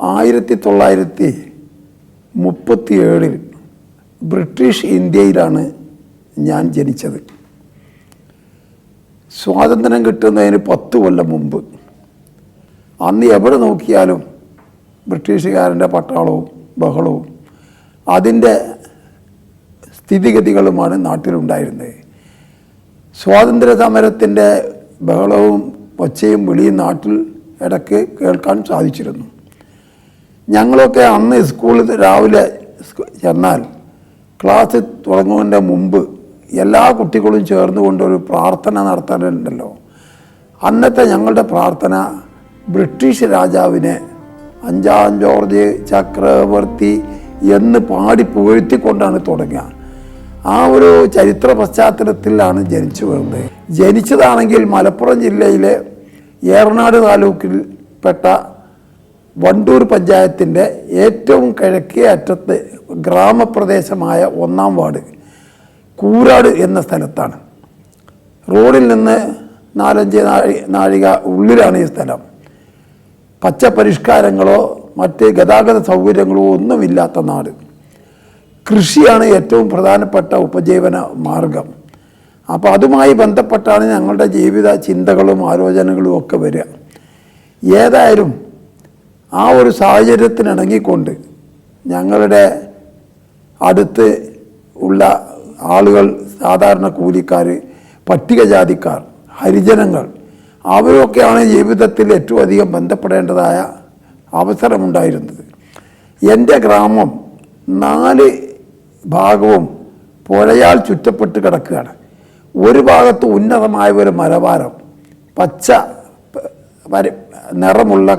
1937 British ഇന്ത്യയിലാണ് ഞാൻ ജനിച്ചത്. സ്വാതന്ത്ര്യം കിട്ടുന്നതിന് 10 കൊല്ലം മുമ്പ്. അന്ന് എവിടെ നോക്കിയാലും ബ്രിട്ടീഷുകാരൻ്റെ പട്ടാളവും ബഹളവും അതിൻ്റെ സ്ഥിതിഗതികളുമാണ് നാട്ടിലുണ്ടായിരുന്നത്. സ്വാതന്ത്ര്യ സമരത്തിൻ്റെ ബഹളവും ഒച്ചയും വിളിയും നാട്ടിൽ ഇടയ്ക്ക് കേൾക്കാൻ സാധിച്ചിരുന്നു. ഞങ്ങളൊക്കെ അന്ന് സ്കൂളിൽ രാവിലെ ചെന്നാൽ ക്ലാസ് തുടങ്ങുന്നതിൻ്റെ മുമ്പ് എല്ലാ കുട്ടികളും ചേർന്നുകൊണ്ടൊരു പ്രാർത്ഥന നടത്താറുണ്ടല്ലോ. അന്നത്തെ ഞങ്ങളുടെ പ്രാർത്ഥന ബ്രിട്ടീഷ് രാജാവിനെ 5-ാം ജോർജ് ചക്രവർത്തി എന്ന് പാടി പുകഴ്ത്തിക്കൊണ്ടാണ് തുടങ്ങുക. ആ ഒരു ചരിത്ര പശ്ചാത്തലത്തിലാണ് ജനിച്ചു വീഴുന്നത്. ജനിച്ചതാണെങ്കിൽ മലപ്പുറം ജില്ലയിലെ ഏറനാട് താലൂക്കിൽപ്പെട്ട വണ്ടൂർ പഞ്ചായത്തിൻ്റെ ഏറ്റവും കിഴക്കേ അറ്റത്ത് ഗ്രാമപ്രദേശമായ 1-ാം വാർഡ് കൂരാട് എന്ന സ്ഥലത്താണ്. റോഡിൽ നിന്ന് 4-5 നാഴിക ഉള്ളിലാണ് ഈ സ്ഥലം. പച്ച പരിഷ്കാരങ്ങളോ മറ്റ് ഗതാഗത സൗകര്യങ്ങളോ ഒന്നുമില്ലാത്ത നാട്. കൃഷിയാണ് ഏറ്റവും പ്രധാനപ്പെട്ട ഉപജീവന മാർഗം. അപ്പോൾ അതുമായി ബന്ധപ്പെട്ടാണ് ഞങ്ങളുടെ ജീവിത ചിന്തകളും ആലോചനകളും ഒക്കെ വരിക. ഏതായാലും ആ ഒരു സാഹചര്യത്തിനിണങ്ങിക്കൊണ്ട് ഞങ്ങളുടെ അടുത്ത് ഉള്ള ആളുകൾ, സാധാരണ കൂലിക്കാർ, പട്ടികജാതിക്കാർ, ഹരിജനങ്ങൾ, അവരൊക്കെയാണ് ജീവിതത്തിൽ ഏറ്റവും അധികം ബന്ധപ്പെടേണ്ടതായ അവസരമുണ്ടായിരുന്നത്. എൻ്റെ ഗ്രാമം 4 ഭാഗവും പുഴയാൽ ചുറ്റപ്പെട്ട് കിടക്കുകയാണ്. ഒരു ഭാഗത്ത് ഉന്നതമായ ഒരു മലവാരം, പച്ച നിറമുള്ള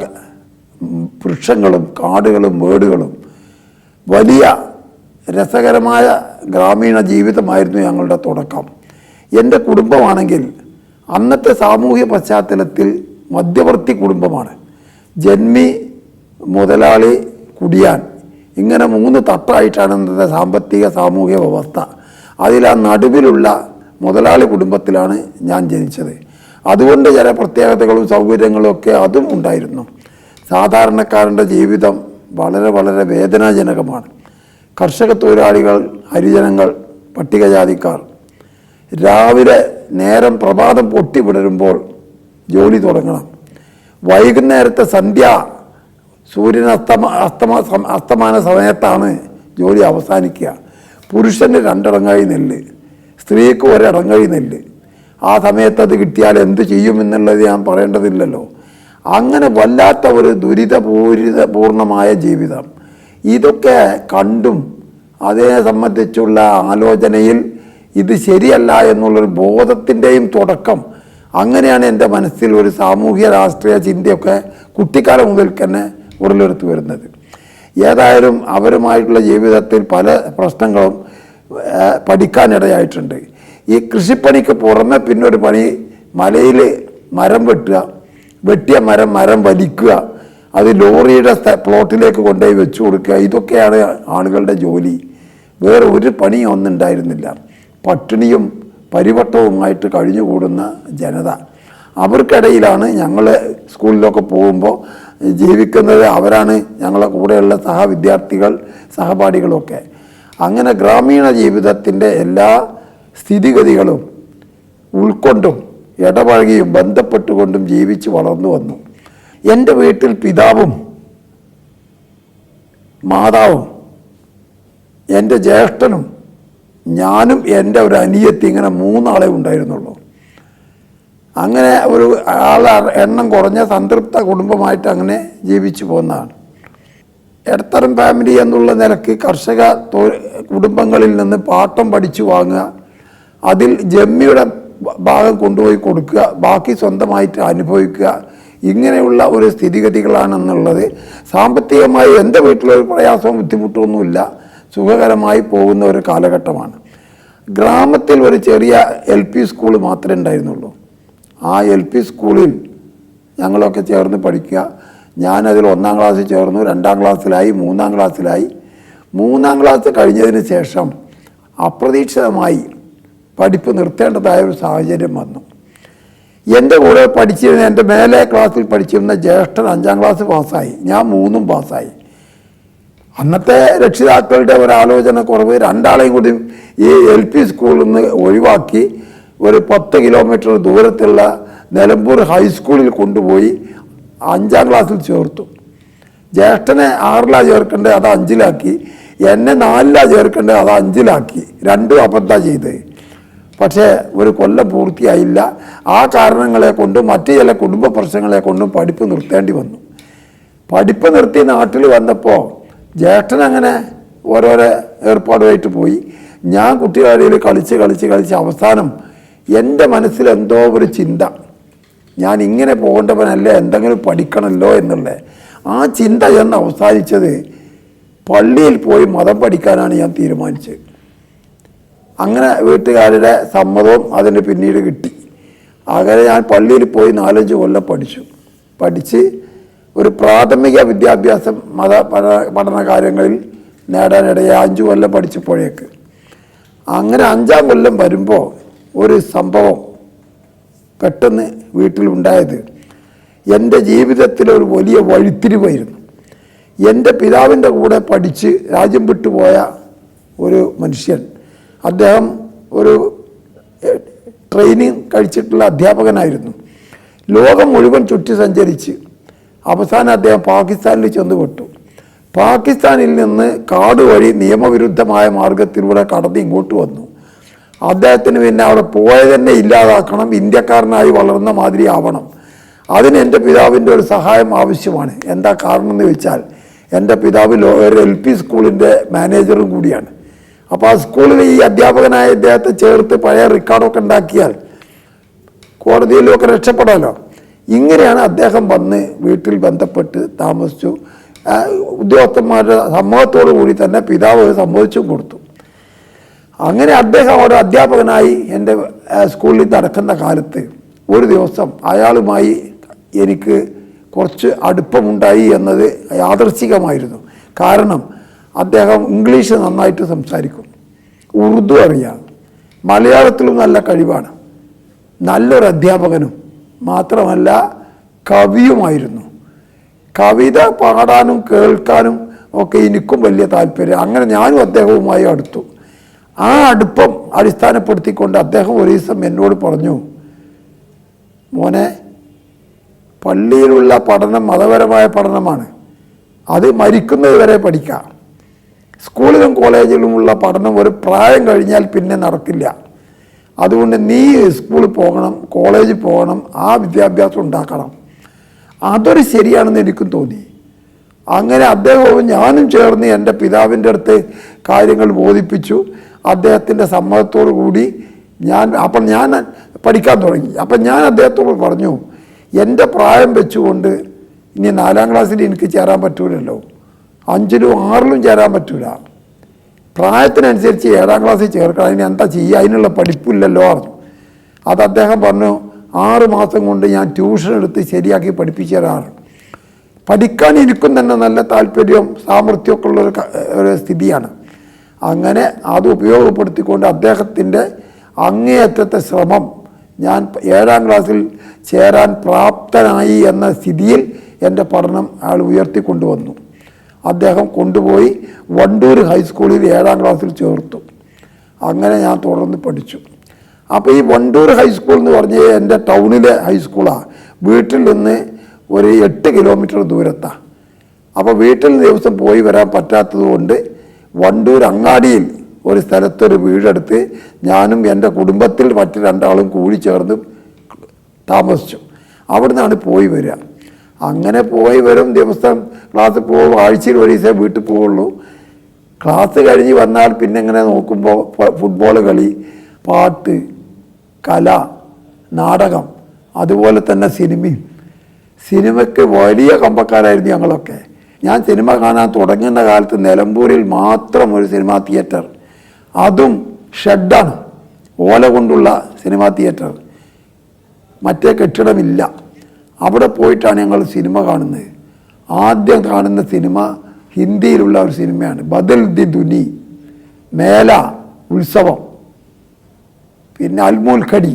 വൃക്ഷങ്ങളും കാടുകളും മേടുകളും, വലിയ രസകരമായ ഗ്രാമീണ ജീവിതമായിരുന്നു ഞങ്ങളുടെ തുടക്കം. എൻ്റെ കുടുംബമാണെങ്കിൽ അന്നത്തെ സാമൂഹ്യ പശ്ചാത്തലത്തിൽ മധ്യവർത്തി കുടുംബമാണ്. ജന്മി, മുതലാളി, കുടിയാൻ, ഇങ്ങനെ 3 തട്ടായിട്ടാണ് ഇന്നത്തെ സാമ്പത്തിക സാമൂഹ്യ വ്യവസ്ഥ. അതിൽ ആ നടുവിലുള്ള മുതലാളി കുടുംബത്തിലാണ് ഞാൻ ജനിച്ചത്. അതുകൊണ്ട് ചില പ്രത്യേകതകളും സൗകര്യങ്ങളും ഒക്കെ അതും ഉണ്ടായിരുന്നു. സാധാരണക്കാരൻ്റെ ജീവിതം വളരെ വളരെ വേദനാജനകമാണ്. കർഷക തൊഴിലാളികൾ, ഹരിജനങ്ങൾ, പട്ടികജാതിക്കാർ രാവിലെ നേരം പ്രഭാതം പൊട്ടിവിടരുമ്പോൾ ജോലി തുടങ്ങണം. വൈകുന്നേരത്തെ സന്ധ്യ സൂര്യൻ അസ്തമാന സമയത്താണ് ജോലി അവസാനിക്കുക. പുരുഷന് 2 ഇടങ്ങഴി നെല്ല്, സ്ത്രീക്ക് 1 ഇടങ്ങഴി നെല്ല്. ആ സമയത്ത് അത് കിട്ടിയാൽ എന്ത് ചെയ്യുമെന്നുള്ളത് ഞാൻ പറയേണ്ടതില്ലല്ലോ. അങ്ങനെ വല്ലാത്ത ഒരു ദുരിതപൂർണമായ ജീവിതം. ഇതൊക്കെ കണ്ടും അതിനെ സംബന്ധിച്ചുള്ള ആലോചനയിൽ ഇത് ശരിയല്ല എന്നുള്ളൊരു ബോധത്തിൻ്റെയും തുടക്കം. അങ്ങനെയാണ് എൻ്റെ മനസ്സിൽ ഒരു സാമൂഹ്യ രാഷ്ട്രീയ ചിന്തയൊക്കെ കുട്ടിക്കാലം മുതൽ തന്നെ ഉടലെടുത്ത് വരുന്നത്. ഏതായാലും അവരുമായിട്ടുള്ള ജീവിതത്തിൽ പല പ്രശ്നങ്ങളും പഠിക്കാനിടയായിട്ടുണ്ട്. ഈ കൃഷിപ്പണിക്ക് പുറമെ പിന്നൊരു പണി മലയിൽ മരം വെട്ടുക, വെട്ടിയ മരം വലിക്കുക, അത് ലോറിയുടെ പ്ലോട്ടിലേക്ക് കൊണ്ടുപോയി വെച്ചു കൊടുക്കുക. ഇതൊക്കെയാണ് ആളുകളുടെ ജോലി. വേറെ ഒരു പണിയും ഒന്നും ഉണ്ടായിരുന്നില്ല. പട്ടിണിയും പരിവട്ടവുമായിട്ട് കഴിഞ്ഞുകൂടുന്ന ജനത. അവർക്കിടയിലാണ് ഞങ്ങൾ സ്കൂളിലൊക്കെ പോകുമ്പോൾ ജീവിക്കുന്നത്. അവരാണ് ഞങ്ങളെ കൂടെയുള്ള സഹവിദ്യാർത്ഥികൾ, സഹപാഠികളൊക്കെ. അങ്ങനെ ഗ്രാമീണ ജീവിതത്തിൻ്റെ എല്ലാ സ്ഥിതിഗതികളും ഉൾക്കൊണ്ടും ഇടപഴകിയും ബന്ധപ്പെട്ടുകൊണ്ടും ജീവിച്ച് വളർന്നു വന്നു. എൻ്റെ വീട്ടിൽ പിതാവും മാതാവും എൻ്റെ ജ്യേഷ്ഠനും ഞാനും എൻ്റെ ഒരു അനിയത്തി, ഇങ്ങനെ 3 ആളെ ഉണ്ടായിരുന്നുള്ളൂ. അങ്ങനെ ഒരു എണ്ണം കുറഞ്ഞ സംതൃപ്ത കുടുംബമായിട്ട് അങ്ങനെ ജീവിച്ചു പോകുന്നതാണ്. ഇടത്തരം ഫാമിലി എന്നുള്ള നിലയ്ക്ക് കർഷക കുടുംബങ്ങളിൽ നിന്ന് പാട്ടം പഠിച്ചു വാങ്ങുക, അതിൽ ജമ്മിയുടെ ഭാഗം കൊണ്ടുപോയി കൊടുക്കുക, ബാക്കി സ്വന്തമായിട്ട് അനുഭവിക്കുക, ഇങ്ങനെയുള്ള ഒരു സ്ഥിതിഗതികളാണെന്നുള്ളത്. സാമ്പത്തികമായി എൻ്റെ വീട്ടിലൊരു പ്രയാസവും ബുദ്ധിമുട്ടൊന്നുമില്ല, സുഖകരമായി പോകുന്ന ഒരു കാലഘട്ടമാണ്. ഗ്രാമത്തിൽ ഒരു ചെറിയ LP സ്കൂൾ മാത്രമേ ഉണ്ടായിരുന്നുള്ളൂ. ആ LP സ്കൂളിൽ ഞങ്ങളൊക്കെ ചേർന്ന് പഠിക്കുക. ഞാനതിൽ 1-ാം ക്ലാസ്സിൽ ചേർന്നു, 2-ാം ക്ലാസ്സിലായി, 3-ാം ക്ലാസ്സിലായി. 3-ാം ക്ലാസ് കഴിഞ്ഞതിന് ശേഷം അപ്രതീക്ഷിതമായി പഠിപ്പ് നിർത്തേണ്ടതായ ഒരു സാഹചര്യം വന്നു. എൻ്റെ കൂടെ പഠിച്ചിരുന്ന എൻ്റെ മേലെ ക്ലാസ്സിൽ പഠിച്ചിരുന്ന ജ്യേഷ്ഠൻ 5ാം ക്ലാസ് പാസ്സായി, ഞാൻ 3ഉം പാസ്സായി. അന്നത്തെ രക്ഷിതാക്കളുടെ ഒരാലോചന കുറവ്, 2 ആളെയും കൂടി ഈ LP സ്കൂളിൽ നിന്ന് ഒഴിവാക്കി ഒരു 10 കിലോമീറ്റർ ദൂരത്തുള്ള നിലമ്പൂർ ഹൈസ്കൂളിൽ കൊണ്ടുപോയി 5ാം ക്ലാസ്സിൽ ചേർത്തു. ജ്യേഷ്ഠനെ 6ലാണ് ചേർക്കേണ്ടത്, അത് 5ലാക്കി. എന്നെ 4ലാണ് ചേർക്കേണ്ടത്, അത് 5ലാക്കി. 2 അബദ്ധം ചെയ്ത്. പക്ഷേ ഒരു കൊല്ലം പൂർത്തിയായില്ല. ആ കാരണങ്ങളെ കൊണ്ടും മറ്റു ചില കുടുംബ പ്രശ്നങ്ങളെ കൊണ്ടും പഠിപ്പ് നിർത്തേണ്ടി വന്നു. പഠിപ്പ് നിർത്തി നാട്ടിൽ വന്നപ്പോൾ ജ്യേഷ്ഠൻ അങ്ങനെ ഓരോരോ ഏർപ്പാടുമായിട്ട് പോയി. ഞാൻ കുട്ടികളിൽ കളിച്ച് അവസാനം എൻ്റെ മനസ്സിൽ എന്തോ ഒരു ചിന്ത, ഞാൻ ഇങ്ങനെ പോകേണ്ടവനല്ലേ, എന്തെങ്കിലും പഠിക്കണമല്ലോ എന്നുള്ള ആ ചിന്ത എന്ന് അവസാനിച്ചത് പള്ളിയിൽ പോയി മതം പഠിക്കാനാണ് ഞാൻ തീരുമാനിച്ചത്. അങ്ങനെ വീട്ടുകാരുടെ സമ്മതവും അതിന് പിന്നീട് കിട്ടി. അങ്ങനെ ഞാൻ പള്ളിയിൽ പോയി 4-5 കൊല്ലം പഠിച്ച് ഒരു പ്രാഥമിക വിദ്യാഭ്യാസം പഠന കാര്യങ്ങളിൽ നേടാനിടയായി. 5 കൊല്ലം പഠിച്ചപ്പോഴേക്ക് അങ്ങനെ 5ാം കൊല്ലം വരുമ്പോൾ ഒരു സംഭവം പെട്ടെന്ന് വീട്ടിലുണ്ടായത് എൻ്റെ ജീവിതത്തിലൊരു വലിയ വഴിത്തിരിവായിരുന്നു. എൻ്റെ പിതാവിൻ്റെ കൂടെ പഠിച്ച് രാജ്യം വിട്ടുപോയ ഒരു മനുഷ്യൻ, അദ്ദേഹം ഒരു ട്രെയിനിങ് കഴിച്ചിട്ടുള്ള അധ്യാപകനായിരുന്നു. ലോകം മുഴുവൻ ചുറ്റി സഞ്ചരിച്ച് അവസാനം അദ്ദേഹം പാകിസ്ഥാനിൽ ചെന്നുപെട്ടു. പാകിസ്ഥാനിൽ നിന്ന് കാട് വഴി നിയമവിരുദ്ധമായ മാർഗത്തിലൂടെ കടന്ന് ഇങ്ങോട്ട് വന്നു. അദ്ദേഹത്തിന് പിന്നെ അവിടെ പോയത് തന്നെ ഇല്ലാതാക്കണം, ഇന്ത്യക്കാരനായി വളർന്ന മാതിരി ആവണം. അതിന് എൻ്റെ പിതാവിൻ്റെ ഒരു സഹായം ആവശ്യമാണ്. എന്താ കാരണം എന്ന് വെച്ചാൽ എൻ്റെ പിതാവ് ഒരു LP സ്കൂളിൻ്റെ മാനേജറും കൂടിയാണ്. അപ്പോൾ ആ സ്കൂളിൽ ഈ അധ്യാപകനായ ഇദ്ദേഹത്തെ ചേർത്ത് പഴയ റെക്കോർഡൊക്കെ ഉണ്ടാക്കിയാൽ കോടതിയിലൊക്കെ രക്ഷപ്പെടാമല്ലോ. ഇങ്ങനെയാണ് അദ്ദേഹം വന്ന് വീട്ടിൽ ബന്ധപ്പെട്ട് താമസിച്ചു. ഉദ്യോഗസ്ഥന്മാരുടെ സമ്മതത്തോടു കൂടി തന്നെ പിതാവ് സമ്മതിച്ചും കൊടുത്തു. അങ്ങനെ അദ്ദേഹം അവിടെ അധ്യാപകനായി എൻ്റെ സ്കൂളിൽ നടക്കുന്ന കാലത്ത് ഒരു ദിവസം അയാളുമായി എനിക്ക് കുറച്ച് അടുപ്പമുണ്ടായി എന്നത് യാദൃച്ഛികമായിരുന്നു. കാരണം അദ്ദേഹം ഇംഗ്ലീഷ് നന്നായിട്ട് സംസാരിക്കും, ഉറുദു അറിയാം, മലയാളത്തിലും നല്ല കഴിവാണ്, നല്ലൊരു അധ്യാപകനും മാത്രമല്ല കവിയുമായിരുന്നു. കവിത പാടാനും കേൾക്കാനും ഒക്കെ എനിക്കും വലിയ താല്പര്യം. അങ്ങനെ ഞാനും അദ്ദേഹവുമായി അടുത്തു. ആ അടുപ്പം അടിസ്ഥാനപ്പെടുത്തിക്കൊണ്ട് അദ്ദേഹം ഒരു ദിവസം എന്നോട് പറഞ്ഞു, മോനെ, പള്ളിയിലുള്ള പഠനം മതപരമായ പഠനമാണ്, അത് മരിക്കുന്നത് വരെ പഠിക്കാം. സ്കൂളിലും കോളേജിലുമുള്ള പഠനം ഒരു പ്രായം കഴിഞ്ഞാൽ പിന്നെ നടക്കില്ല. അതുകൊണ്ട് നീ സ്കൂളിൽ പോകണം, കോളേജിൽ പോകണം, ആ വിദ്യാഭ്യാസം ഉണ്ടാക്കണം. അതൊരു ശരിയാണെന്ന് എനിക്കും തോന്നി. അങ്ങനെ അദ്ദേഹവും ഞാനും ചേർന്ന് എൻ്റെ പിതാവിൻ്റെ അടുത്ത് കാര്യങ്ങൾ ബോധിപ്പിച്ചു. അദ്ദേഹത്തിൻ്റെ സമ്മതത്തോടു കൂടി ഞാൻ പഠിക്കാൻ തുടങ്ങി. അപ്പം ഞാൻ അദ്ദേഹത്തോട് പറഞ്ഞു, എൻ്റെ പ്രായം വെച്ചുകൊണ്ട് ഇനി 4ാം ക്ലാസ്സിൽ എനിക്ക് ചേരാൻ പറ്റൂലല്ലോ, 5ലും 6ലും ചേരാൻ പറ്റൂല, പ്രായത്തിനനുസരിച്ച് 7ാം ക്ലാസ്സിൽ ചേർക്കണം, അതിന് എന്താ ചെയ്യുക, അതിനുള്ള പഠിപ്പില്ലല്ലോ പറഞ്ഞു. അത് അദ്ദേഹം പറഞ്ഞു, 6 മാസം കൊണ്ട് ഞാൻ ട്യൂഷൻ എടുത്ത് ശരിയാക്കി പഠിപ്പിച്ചു തരാറ്. പഠിക്കാൻ എനിക്കും തന്നെ നല്ല താല്പര്യവും സാമർഥ്യമൊക്കെ ഉള്ളൊരു സ്ഥിതിയാണ്. അങ്ങനെ അത് ഉപയോഗപ്പെടുത്തിക്കൊണ്ട് അദ്ദേഹത്തിൻ്റെ അങ്ങേയറ്റത്തെ ശ്രമം ഞാൻ 7ാം ക്ലാസ്സിൽ ചേരാൻ പ്രാപ്തനായി എന്ന സ്ഥിതിയിൽ എൻ്റെ പഠനം അയാൾ ഉയർത്തിക്കൊണ്ടുവന്നു. അദ്ദേഹം കൊണ്ടുപോയി വണ്ടൂർ ഹൈസ്കൂളിൽ 7ാം ക്ലാസ്സിൽ ചേർത്തു. അങ്ങനെ ഞാൻ തുടർന്ന് പഠിച്ചു. അപ്പോൾ ഈ വണ്ടൂർ ഹൈസ്കൂൾ എന്ന് പറഞ്ഞാൽ എൻ്റെ ടൗണിലെ ഹൈസ്കൂളാണ്. വീട്ടിൽ നിന്ന് ഒരു 8 കിലോമീറ്റർ ദൂരത്താണ്. അപ്പോൾ വീട്ടിൽ ദിവസം പോയി വരാൻ പറ്റാത്തത് കൊണ്ട് വണ്ടൂർ അങ്ങാടിയിൽ ഒരു സ്ഥലത്തൊരു വീടെടുത്ത് ഞാനും എൻ്റെ കുടുംബത്തിൽ മറ്റ് 2 ആളും കൂടി ചേർന്ന് താമസിച്ചു. അവിടെ നിന്നാണ് പോയി വരിക. അങ്ങനെ പോയി വരും, ദിവസം ക്ലാസ്സിൽ പോകും, ആഴ്ചയിൽ ഒരു ദിവസം വീട്ടിൽ പോവുള്ളൂ. ക്ലാസ് കഴിഞ്ഞ് വന്നാൽ പിന്നെ ഇങ്ങനെ നോക്കുമ്പോൾ ഫുട്ബോൾ കളി, പാട്ട്, കല, നാടകം, അതുപോലെ തന്നെ സിനിമയ്ക്ക് വലിയ കമ്പക്കാരായിരുന്നു ഞങ്ങളൊക്കെ. ഞാൻ സിനിമ കാണാൻ തുടങ്ങുന്ന കാലത്ത് നിലമ്പൂരിൽ മാത്രം ഒരു സിനിമാ തിയേറ്റർ, അതും ഷെഡാണ്, ഓല കൊണ്ടുള്ള സിനിമാ തിയേറ്റർ, മറ്റേ കെട്ടിടമില്ല. അവിടെ പോയിട്ടാണ് ഞങ്ങൾ സിനിമ കാണുന്നത്. ആദ്യം കാണുന്ന സിനിമ ഹിന്ദിയിലുള്ള ഒരു സിനിമയാണ്, ബദൽ ദി ദുനി, മേല, ഉത്സവം, പിന്നെ അൽമൂൽ ഖടി.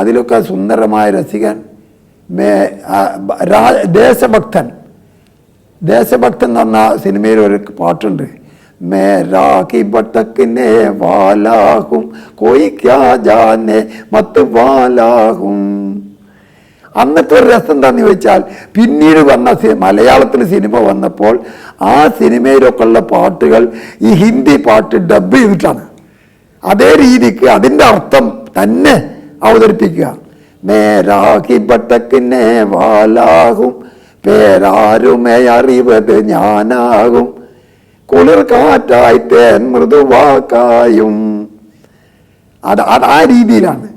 അതിലൊക്കെ സുന്ദരമായ രസികൻ ദേശഭക്തൻ എന്ന് പറഞ്ഞ സിനിമയിൽ ഒരു പാട്ടുണ്ട്. മേരാക്കി ബട്ടക്കിനെ വാലാഹും കോയി ക്യാ ജാനെ മത്ത് വാലാഹും. അന്നത്തെ ഒരു രസം എന്താണെന്ന് ചോദിച്ചാൽ, പിന്നീട് വന്ന മലയാളത്തിൽ സിനിമ വന്നപ്പോൾ ആ സിനിമയിലൊക്കെ ഉള്ള പാട്ടുകൾ ഈ ഹിന്ദി പാട്ട് ഡബ് ചെയ്തിട്ടാണ്. അതേ രീതിക്ക് അതിൻ്റെ അർത്ഥം തന്നെ അവതരിപ്പിക്കുക. മേരാഹി ബട്ടക്കിനെ വാലാഹും പേരാരുമേ അറിവത് ഞാനാകും കുളിർ കാറ്റായി തേൻ മൃദുവാക്കായും. ആ രീതിയിലാണ്.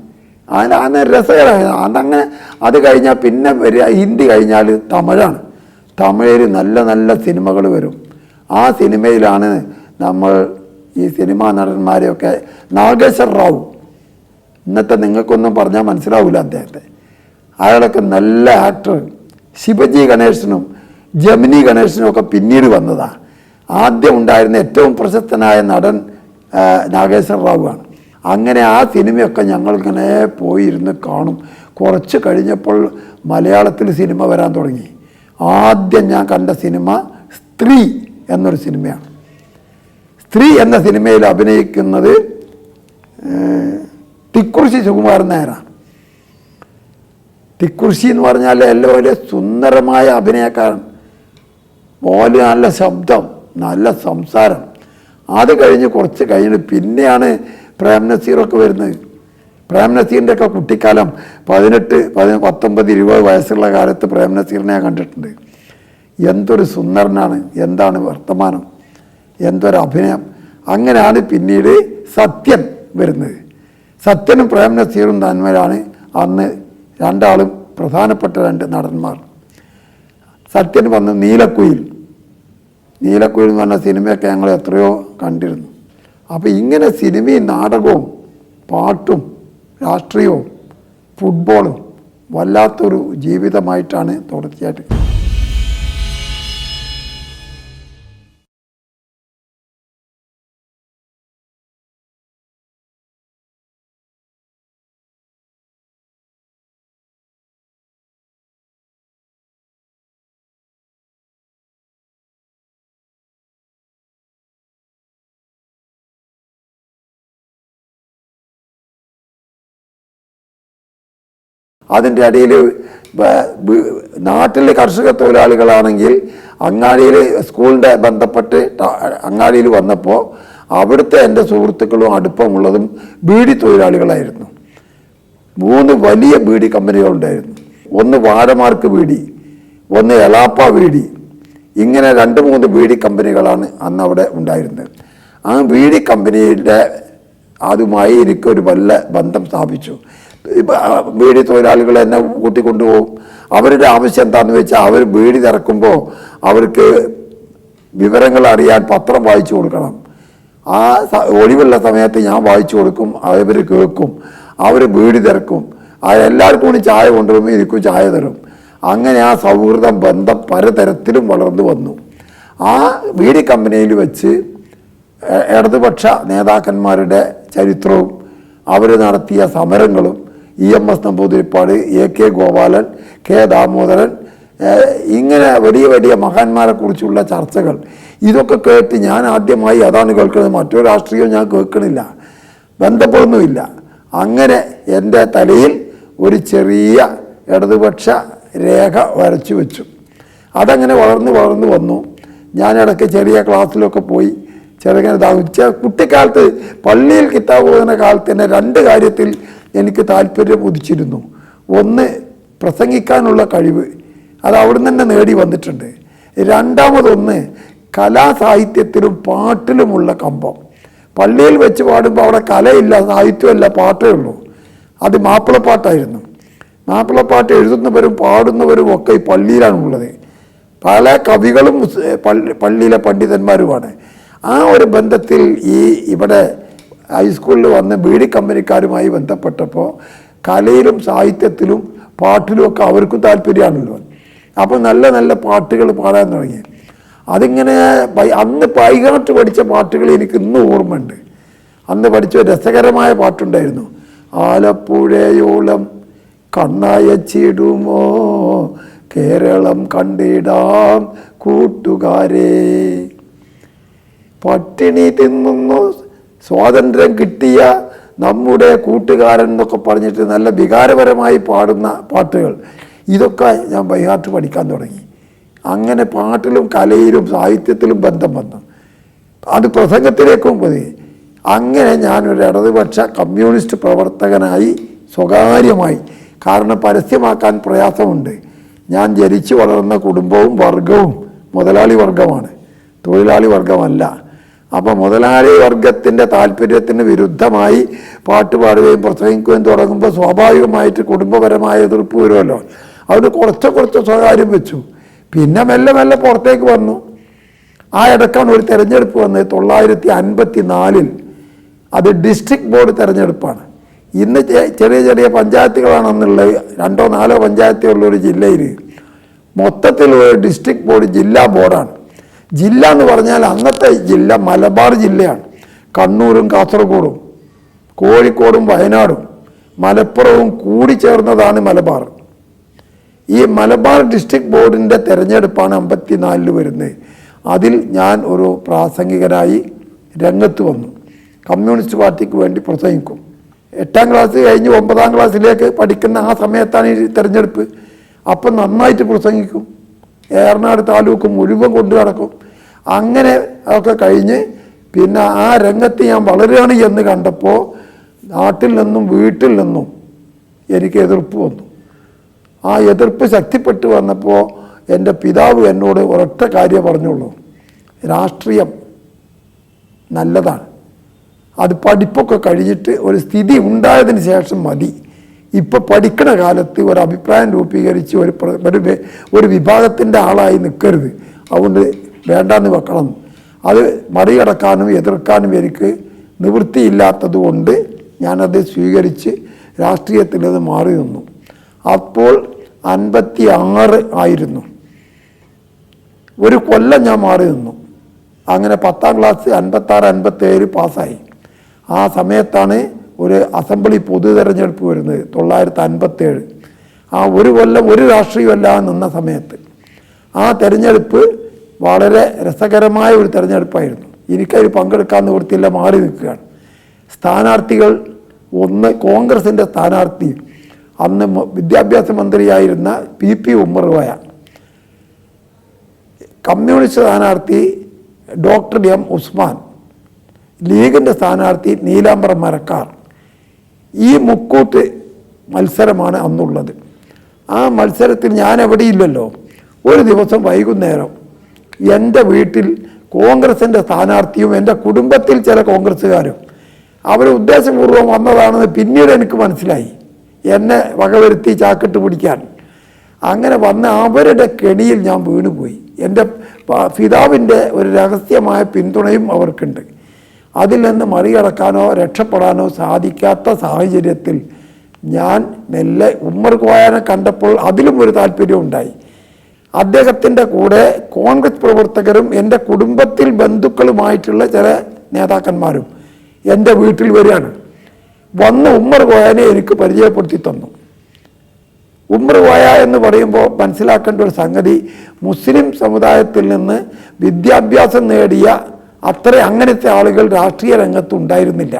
അതാണ് രസകരമാണ്. അതങ്ങനെ അത് കഴിഞ്ഞാൽ പിന്നെ വരിക ഹിന്ദി കഴിഞ്ഞാൽ തമിഴാണ്. തമിഴിൽ നല്ല നല്ല സിനിമകൾ വരും. ആ സിനിമയിലാണ് നമ്മൾ ഈ സിനിമാ നടന്മാരെയൊക്കെ, നാഗേശ്വർ റാവു, ഇന്നത്തെ നിങ്ങൾക്കൊന്നും പറഞ്ഞാൽ മനസ്സിലാവില്ല അദ്ദേഹത്തെ, അയാളൊക്കെ നല്ല ആക്ടർ. ശിവജി ഗണേശനും ജമിനി ഗണേശനും ഒക്കെ പിന്നീട് വന്നതാണ്. ആദ്യം ഉണ്ടായിരുന്ന ഏറ്റവും പ്രശസ്തനായ നടൻ നാഗേശ്വർ റാവുവാണ്. അങ്ങനെ ആ സിനിമയൊക്കെ ഞങ്ങളിങ്ങനെ പോയിരുന്ന് കാണും. കുറച്ച് കഴിഞ്ഞപ്പോൾ മലയാളത്തിൽ സിനിമ വരാൻ തുടങ്ങി. ആദ്യം ഞാൻ കണ്ട സിനിമ സ്ത്രീ എന്നൊരു സിനിമയാണ്. സ്ത്രീ എന്ന സിനിമയിൽ അഭിനയിക്കുന്നത് തിക്കുറിശി സുകുമാരൻ നായരാണ്. തിക്കുറിശി എന്ന് പറഞ്ഞാൽ എല്ലാവരും സുന്ദരമായ അഭിനയക്കാരൻ, പോലെ നല്ല ശബ്ദം, നല്ല സംസാരം. അത് കഴിഞ്ഞ് കുറച്ച് കഴിഞ്ഞിട്ട് പിന്നെയാണ് പ്രേം നസീറൊക്കെ വരുന്നത്. പ്രേം നസീറിൻ്റെ ഒക്കെ കുട്ടിക്കാലം 18, 19, 20 വയസ്സുള്ള കാലത്ത് പ്രേം നസീറിനെ ഞാൻ കണ്ടിട്ടുണ്ട്. എന്തൊരു സുന്ദരനാണ്, എന്താണ് വർത്തമാനം, എന്തൊരു അഭിനയം. അങ്ങനെയാണ് പിന്നീട് സത്യൻ വരുന്നത്. സത്യനും പ്രേം നസീറും തന്മേലാണ് അന്ന് രണ്ടാളും പ്രധാനപ്പെട്ട 2 നടന്മാർ. സത്യൻ വന്ന് നീലക്കുയിൽ എന്ന് പറഞ്ഞ സിനിമയൊക്കെ ഞങ്ങൾ എത്രയോ കണ്ടിരുന്നു. അപ്പോൾ ഇങ്ങനെ സിനിമയും നാടകവും പാട്ടും രാഷ്ട്രീയവും ഫുട്ബോളും വല്ലാത്തൊരു ജീവിതമായിട്ടാണ് തുടർച്ചയായിട്ട്. അതിൻ്റെ ഇടയിൽ നാട്ടിലെ കർഷക തൊഴിലാളികളാണെങ്കിൽ അങ്ങാടിയിൽ സ്കൂളിൻ്റെ ബന്ധപ്പെട്ട് അങ്ങാടിയിൽ വന്നപ്പോൾ അവിടുത്തെ എൻ്റെ സുഹൃത്തുക്കളും അടുപ്പമുള്ളതും ബീഡി തൊഴിലാളികളായിരുന്നു. 3 വലിയ ബീഡി കമ്പനികളുണ്ടായിരുന്നു. ഒന്ന് വാഴമാർക്ക് ബീഡി, ഒന്ന് എലാപ്പ ബീഡി, ഇങ്ങനെ 2-3 ബീഡി കമ്പനികളാണ് അന്ന് അവിടെ ഉണ്ടായിരുന്നത്. ആ ബീഡി കമ്പനിയുടെ അതുമായി എനിക്കൊരു വല്ല ബന്ധം സ്ഥാപിച്ചു. ബീഡി തൊഴിലാളികൾ എന്നെ കൂട്ടിക്കൊണ്ടുപോകും. അവരുടെ ആവശ്യം എന്താണെന്ന് വെച്ചാൽ അവർ ബീഡി തിറക്കുമ്പോൾ അവർക്ക് വിവരങ്ങൾ അറിയാൻ പത്രം വായിച്ചു കൊടുക്കണം. ആ ഒഴിവുള്ള സമയത്ത് ഞാൻ വായിച്ചു കൊടുക്കും, അവർ കേൾക്കും, അവർ ബീഡി തിരക്കും. എല്ലാവർക്കും കൂടി ചായ കൊണ്ടുവരുമ്പോൾ എനിക്കും ചായ തരും. അങ്ങനെ ആ സൗഹൃദം ബന്ധം പലതരത്തിലും വളർന്നു വന്നു. ആ ബീഡി കമ്പനിയിൽ വെച്ച് ഇടതുപക്ഷ നേതാക്കന്മാരുടെ ചരിത്രവും അവർ നടത്തിയ സമരങ്ങളും EMS Namboodiripad, AK Gopalan, K Damodaran, ഇങ്ങനെ വലിയ വലിയ മഹാന്മാരെ കുറിച്ചുള്ള ചർച്ചകൾ ഇതൊക്കെ കേട്ട് ഞാൻ ആദ്യമായി അതാണ് കേൾക്കുന്നത്. മറ്റൊരു രാഷ്ട്രീയവും ഞാൻ കേൾക്കണില്ല, ബന്ധപ്പെടുന്നുമില്ല. അങ്ങനെ എൻ്റെ തലയിൽ ഒരു ചെറിയ ഇടതുപക്ഷ രേഖ വരച്ചു വെച്ചു. അതങ്ങനെ വളർന്നു വന്നു. ഞാനിടയ്ക്ക് ചെറിയ ക്ലാസ്സിലൊക്കെ പോയി ചെറുങ്ങനെ കുട്ടിക്കാലത്ത് പള്ളിയിൽ കിതാബ് ഓതുന്ന കാലത്ത് തന്നെ 2 കാര്യത്തിൽ എനിക്ക് താല്പര്യം ഉദിച്ചിരുന്നു. ഒന്ന്, പ്രസംഗിക്കാനുള്ള കഴിവ്, അത് അവിടെ നിന്ന് തന്നെ നേടി വന്നിട്ടുണ്ട്. രണ്ടാമതൊന്ന്, കലാസാഹിത്യത്തിലും പാട്ടിലുമുള്ള കമ്പം. പള്ളിയിൽ വെച്ച് പാടുമ്പോൾ അവിടെ കലയില്ല, സാഹിത്യമല്ല, പാട്ടേ ഉള്ളൂ. അത് മാപ്പിളപ്പാട്ടായിരുന്നു. മാപ്പിളപ്പാട്ട് എഴുതുന്നവരും പാടുന്നവരും ഒക്കെ ഈ പള്ളിയിലാണുള്ളത്. പല കവികളും പള്ളിയിലെ പണ്ഡിതന്മാരുമാണ്. ആ ഒരു ബന്ധത്തിൽ ഇവിടെ ഹൈസ്കൂളിൽ വന്ന് ബീഡി കമ്പനിക്കാരുമായി ബന്ധപ്പെട്ടപ്പോൾ കലയിലും സാഹിത്യത്തിലും പാട്ടിലുമൊക്കെ അവർക്കും താല്പര്യമാണല്ലോ. അപ്പോൾ നല്ല നല്ല പാട്ടുകൾ പാടാൻ തുടങ്ങി. അതിങ്ങനെ അന്ന് പൈകാട്ട് പഠിച്ച പാട്ടുകൾ എനിക്ക് ഇന്നും ഓർമ്മയുണ്ട്. അന്ന് പഠിച്ച രസകരമായ പാട്ടുണ്ടായിരുന്നു. ആലപ്പുഴയോളം കണ്ണയച്ചിടുമോ കേരളം കണ്ടിടാം കൂട്ടുകാരെ. പട്ടിണി തിന്നുന്നു സ്വാതന്ത്ര്യം കിട്ടിയ നമ്മുടെ കൂട്ടുകാരൻ എന്നൊക്കെ പറഞ്ഞിട്ട് നല്ല വികാരപരമായി പാടുന്ന പാട്ടുകൾ, ഇതൊക്കെ ഞാൻ ബൈഹാർട്ട് പഠിക്കാൻ തുടങ്ങി. അങ്ങനെ പാട്ടിലും കലയിലും സാഹിത്യത്തിലും ബന്ധം വന്നു. അത് പ്രസംഗത്തിലേക്കും പോയി. അങ്ങനെ ഞാനൊരു ഇടതുപക്ഷ കമ്മ്യൂണിസ്റ്റ് പ്രവർത്തകനായി സ്വകാര്യമായി. കാരണം പരസ്യമാക്കാൻ പ്രയാസമുണ്ട്. ഞാൻ ജനിച്ചു വളർന്ന കുടുംബവും വർഗവും മുതലാളി വർഗമാണ്, തൊഴിലാളി വർഗമല്ല. അപ്പോൾ മുതലാളി വർഗത്തിൻ്റെ താല്പര്യത്തിന് വിരുദ്ധമായി പാട്ട് പാടുകയും പ്രസംഗിക്കുകയും തുടങ്ങുമ്പോൾ സ്വാഭാവികമായിട്ട് കുടുംബപരമായ എതിർപ്പ് വരുമല്ലോ. അതുകൊണ്ട് കുറച്ച് സ്വകാര്യം വെച്ചു. പിന്നെ മെല്ലെ മെല്ലെ പുറത്തേക്ക് വന്നു. ആ ഇടക്കാണ് ഒരു തെരഞ്ഞെടുപ്പ് വന്നത് 1954. അത് ഡിസ്ട്രിക്ട് ബോർഡ് തെരഞ്ഞെടുപ്പാണ്. ഇന്ന് ചെറിയ ചെറിയ പഞ്ചായത്തുകളാണെന്നുള്ളത് 2-4 പഞ്ചായത്തേ ഉള്ള ഒരു ജില്ലയിൽ മൊത്തത്തിലുള്ള ഡിസ്ട്രിക്ട് ബോർഡ് ജില്ലാ ബോർഡാണ്. ജില്ല എന്ന് പറഞ്ഞാൽ അന്നത്തെ ജില്ല മലബാർ ജില്ലയാണ്. കണ്ണൂരും കാസർഗോഡും കോഴിക്കോടും വയനാടും മലപ്പുറവും കൂടി ചേർന്നതാണ് മലബാർ. ഈ മലബാർ ഡിസ്ട്രിക്ട് ബോർഡിൻ്റെ തെരഞ്ഞെടുപ്പാണ് 54 വരുന്നത്. അതിൽ ഞാൻ ഒരു പ്രാസംഗികനായി രംഗത്ത് വന്നു. കമ്മ്യൂണിസ്റ്റ് പാർട്ടിക്ക് വേണ്ടി പ്രസംഗിക്കും. 8ാം ക്ലാസ് കഴിഞ്ഞ് 9ാം ക്ലാസ്സിലേക്ക് പഠിക്കുന്ന ആ സമയത്താണ് ഈ തെരഞ്ഞെടുപ്പ്. അപ്പം നന്നായിട്ട് പ്രസംഗിക്കും. ഏറനാട് താലൂക്ക് മുഴുവൻ കൊണ്ടു നടക്കും. അങ്ങനെ അതൊക്കെ കഴിഞ്ഞ് പിന്നെ ആ രംഗത്ത് ഞാൻ വളരുകയാണ് എന്ന് കണ്ടപ്പോൾ നാട്ടിൽ നിന്നും വീട്ടിൽ നിന്നും എനിക്ക് എതിർപ്പ് വന്നു. ആ എതിർപ്പ് ശക്തിപ്പെട്ടു വന്നപ്പോൾ എൻ്റെ പിതാവ് എന്നോട് ഒരൊറ്റ കാര്യം പറഞ്ഞുള്ളൂ: രാഷ്ട്രീയം നല്ലതാണ്, അത് പഠിപ്പൊക്കെ കഴിഞ്ഞിട്ട് ഒരു സ്ഥിതി ഉണ്ടായതിന് ശേഷം മതി. ഇപ്പോൾ പഠിക്കണ കാലത്ത് ഒരു അഭിപ്രായം രൂപീകരിച്ച് ഒരു വിഭാഗത്തിൻ്റെ ആളായി നിൽക്കരുത്. അതുകൊണ്ട് വേണ്ടാന്ന് വെക്കണം. അത് മറികടക്കാനും എതിർക്കാനും എനിക്ക് നിവൃത്തിയില്ലാത്തത് കൊണ്ട് ഞാനത് സ്വീകരിച്ച് രാഷ്ട്രീയത്തിൽ നിന്ന് മാറി നിന്നു. അപ്പോൾ 56 ആയിരുന്നു. ഒരു കൊല്ലം ഞാൻ മാറി നിന്നു. അങ്ങനെ 10ാം ക്ലാസ് 56-57 പാസ്സായി. ആ സമയത്താണ് ഒരു അസംബ്ലി പൊതു തെരഞ്ഞെടുപ്പ് വരുന്നത് 1957. ആ ഒരു കൊല്ലം ഒരു രാഷ്ട്രീയമല്ലാതെ നിന്ന സമയത്ത് ആ തെരഞ്ഞെടുപ്പ് വളരെ രസകരമായ ഒരു തെരഞ്ഞെടുപ്പായിരുന്നു. എനിക്കതിൽ പങ്കെടുക്കാൻ നിവൃത്തിയില്ല, മാറി നിൽക്കുകയാണ്. സ്ഥാനാർത്ഥികൾ ഒന്ന് കോൺഗ്രസിൻ്റെ സ്ഥാനാർത്ഥി, അന്ന് വിദ്യാഭ്യാസ മന്ത്രിയായിരുന്ന PP ഉമ്മർ കോയ, കമ്മ്യൂണിസ്റ്റ് സ്ഥാനാർത്ഥി ഡോക്ടർ M ഉസ്മാൻ, ലീഗിൻ്റെ സ്ഥാനാർത്ഥി നീലാംബരം മരക്കാർ. ഈ മുക്കൂട്ട് മത്സരമാണ് അന്നുള്ളത്. ആ മത്സരത്തിൽ ഞാൻ എവിടെയില്ലല്ലോ. ഒരു ദിവസം വൈകുന്നേരം എൻ്റെ വീട്ടിൽ കോൺഗ്രസിൻ്റെ സ്ഥാനാർത്ഥിയും എൻ്റെ കുടുംബത്തിൽ ചില കോൺഗ്രസ്സുകാരും അവർ ഉദ്ദേശപൂർവ്വം വന്നതാണെന്ന് പിന്നീട് എനിക്ക് മനസ്സിലായി, എന്നെ വകവരുത്തി ചാക്കിട്ട് പിടിക്കാൻ. അങ്ങനെ വന്ന് അവരുടെ കെണിയിൽ ഞാൻ വീണുപോയി. എൻ്റെ പിതാവിൻ്റെ ഒരു രഹസ്യമായ പിന്തുണയും അവർക്കുണ്ട്. അതിൽ നിന്ന് മറികടക്കാനോ രക്ഷപ്പെടാനോ സാധിക്കാത്ത സാഹചര്യത്തിൽ ഞാൻ മെല്ലെ ഉമ്മർ കോയനെ കണ്ടപ്പോൾ അതിലും ഒരു താല്പര്യം ഉണ്ടായി. അദ്ദേഹത്തിൻ്റെ കൂടെ കോൺഗ്രസ് പ്രവർത്തകരും എൻ്റെ കുടുംബത്തിൽ ബന്ധുക്കളുമായിട്ടുള്ള ചില നേതാക്കന്മാരും എൻ്റെ വീട്ടിൽ വരികയാണ്. വന്ന് ഉമ്മർ കോയനെ എനിക്ക് പരിചയപ്പെടുത്തി തന്നു. ഉമ്മർ കോയ എന്ന് പറയുമ്പോൾ മനസ്സിലാക്കേണ്ട ഒരു സംഗതി, മുസ്ലിം സമുദായത്തിൽ നിന്ന് വിദ്യാഭ്യാസം നേടിയ അങ്ങനത്തെ ആളുകൾ രാഷ്ട്രീയ രംഗത്ത് ഉണ്ടായിരുന്നില്ല.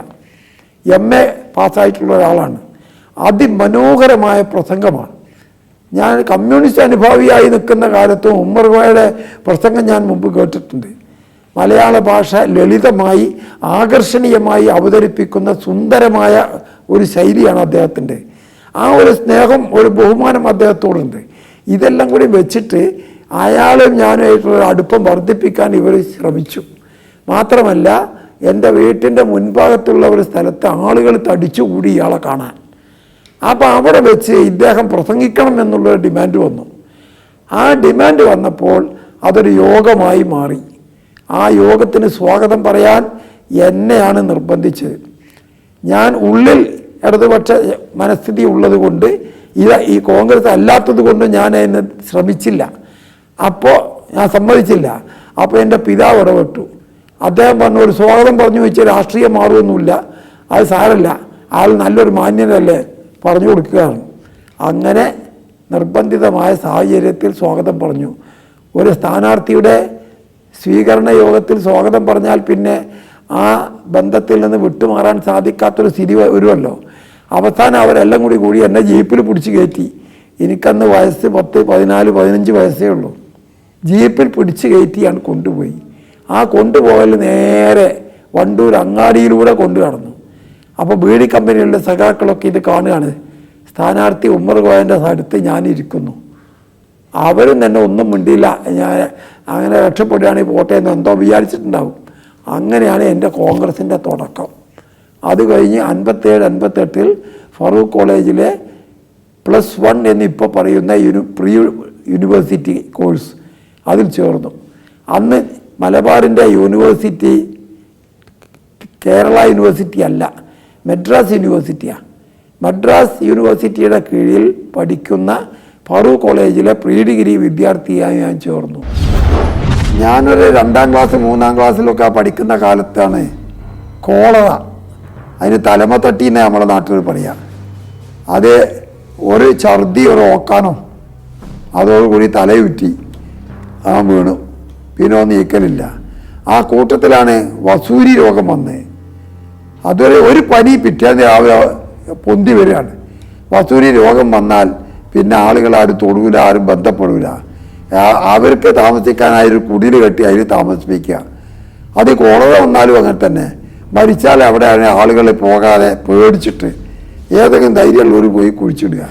MA പാസ്സായിട്ടുള്ള ഒരാളാണ്. അതിമനോഹരമായ പ്രസംഗമാണ്. ഞാൻ കമ്മ്യൂണിസ്റ്റ് അനുഭാവിയായി നിൽക്കുന്ന കാലത്തും ഉമ്മർ കോയയുടെ പ്രസംഗം ഞാൻ മുമ്പ് കേട്ടിട്ടുണ്ട്. മലയാള ഭാഷ ലളിതമായി ആകർഷണീയമായി അവതരിപ്പിക്കുന്ന സുന്ദരമായ ഒരു ശൈലിയാണ് അദ്ദേഹത്തിൻ്റെ. ആ ഒരു സ്നേഹം, ഒരു ബഹുമാനം അദ്ദേഹത്തോടുണ്ട്. ഇതെല്ലാം കൂടി വെച്ചിട്ട് അയാളും ഞാനുമായിട്ടുള്ള അടുപ്പം വർദ്ധിപ്പിക്കാൻ ഇവർ ശ്രമിച്ചു. മാത്രമല്ല എൻ്റെ വീട്ടിൻ്റെ മുൻഭാഗത്തുള്ള ഒരു സ്ഥലത്ത് ആളുകൾ തടിച്ചുകൂടി ഇയാളെ കാണാൻ. അപ്പോൾ അവിടെ വെച്ച് ഇദ്ദേഹം പ്രസംഗിക്കണം എന്നുള്ളൊരു ഡിമാൻഡ് വന്നു. ആ ഡിമാൻഡ് വന്നപ്പോൾ അതൊരു യോഗമായി മാറി. ആ യോഗത്തിന് സ്വാഗതം പറയാൻ എന്നെയാണ് നിർബന്ധിച്ചത്. ഞാൻ ഉള്ളിൽ ഇടതുപക്ഷ മനസ്ഥിതി ഉള്ളത് കൊണ്ട് ഈ കോൺഗ്രസ് അല്ലാത്തത് കൊണ്ട് ഞാൻ അതിന് ശ്രമിച്ചില്ല. അപ്പോൾ ഞാൻ സമ്മതിച്ചില്ല. അപ്പോൾ എൻ്റെ പിതാവ് ഇടപെട്ടു. അദ്ദേഹം പറഞ്ഞു, ഒരു സ്വാഗതം പറഞ്ഞു വെച്ച് രാഷ്ട്രീയം മാറുമൊന്നുമില്ല, അത് സാരല്ല, ആൾ നല്ലൊരു മാന്യനല്ലേ പറഞ്ഞു കൊടുക്കുകയാണ്. അങ്ങനെ നിർബന്ധിതമായ സാഹചര്യത്തിൽ സ്വാഗതം പറഞ്ഞു. ഒരു സ്ഥാനാർത്ഥിയുടെ സ്വീകരണ യോഗത്തിൽ സ്വാഗതം പറഞ്ഞാൽ പിന്നെ ആ ബന്ധത്തിൽ നിന്ന് വിട്ടുമാറാൻ സാധിക്കാത്തൊരു സ്ഥിതി വരുമല്ലോ. അവസാനം അവരെല്ലാം കൂടി എന്നെ ജീപ്പിൽ പിടിച്ച് കയറ്റി. എനിക്കന്ന് വയസ്സ് 10, 14, 15 വയസ്സേ ഉള്ളൂ. ജീപ്പിൽ പിടിച്ച് കയറ്റിയാണ് കൊണ്ടുപോയി. ആ കൊണ്ടുപോകൽ നേരെ വണ്ടൂർ അങ്ങാടിയിലൂടെ കൊണ്ടു കടന്നു. അപ്പോൾ ബീഡി കമ്പനികളുടെ സഖാക്കളൊക്കെ ഇത് കാണുകയാണ്. സ്ഥാനാർത്ഥി ഉമ്മർ കോയൻ്റെ അടുത്ത് ഞാനിരിക്കുന്നു. അവരും തന്നെ ഒന്നും മിണ്ടിയില്ല. ഞാൻ അങ്ങനെ രക്ഷപ്പെടുകയാണെങ്കിൽ പോട്ടെ എന്ന് എന്തോ വിചാരിച്ചിട്ടുണ്ടാവും. അങ്ങനെയാണ് എൻ്റെ കോൺഗ്രസിൻ്റെ തുടക്കം. അത് കഴിഞ്ഞ് 57, 58 ഫറൂഖ് കോളേജിലെ +1 എന്നിപ്പോൾ പറയുന്ന പ്രീ യൂണിവേഴ്സിറ്റി കോഴ്സ് അതിൽ ചേർന്നു. അന്ന് മലബാറിൻ്റെ യൂണിവേഴ്സിറ്റി കേരള യൂണിവേഴ്സിറ്റി അല്ല, മദ്രാസ് യൂണിവേഴ്സിറ്റിയാണ്. മദ്രാസ് യൂണിവേഴ്സിറ്റിയുടെ കീഴിൽ പഠിക്കുന്ന ഫറൂഖ് കോളേജിലെ പ്രീ ഡിഗ്രി വിദ്യാർത്ഥിയായി ഞാൻ ചേർന്നു. ഞാനൊരു 2ാം ക്ലാസ് 3ാം ക്ലാസ്സിലൊക്കെ പഠിക്കുന്ന കാലത്താണ് കോളറ, അതിന് തലമ തട്ടി എന്നേ നമ്മുടെ നാട്ടിൽ പറയാം. അത് ഒരു ഛർദി ഒരു ഓക്കാനോ അതോടുകൂടി തലയുറ്റി വീണു, പിന്നെ നീക്കലില്ല. ആ കൂട്ടത്തിലാണ് വസൂരി രോഗം വന്നത്. ഒരു പനി പിറ്റേന്ന് രാവിലെ പൊന്തി വരികയാണ്. വസൂരി രോഗം വന്നാൽ പിന്നെ ആളുകൾ ആരും തൊടൂല, ആരും ബന്ധപ്പെടില്ല. അവർക്ക് താമസിക്കാനായൊരു കുടിൽ കെട്ടി അതിൽ താമസിപ്പിക്കുക. അത് കോളറ വന്നാലും അങ്ങനെ തന്നെ. മരിച്ചാൽ അവിടെ ആളുകൾ പോകാതെ പേടിച്ചിട്ട് ഏതെങ്കിലും ധൈര്യമുള്ളവർ പോയി കുഴിച്ചിടുക.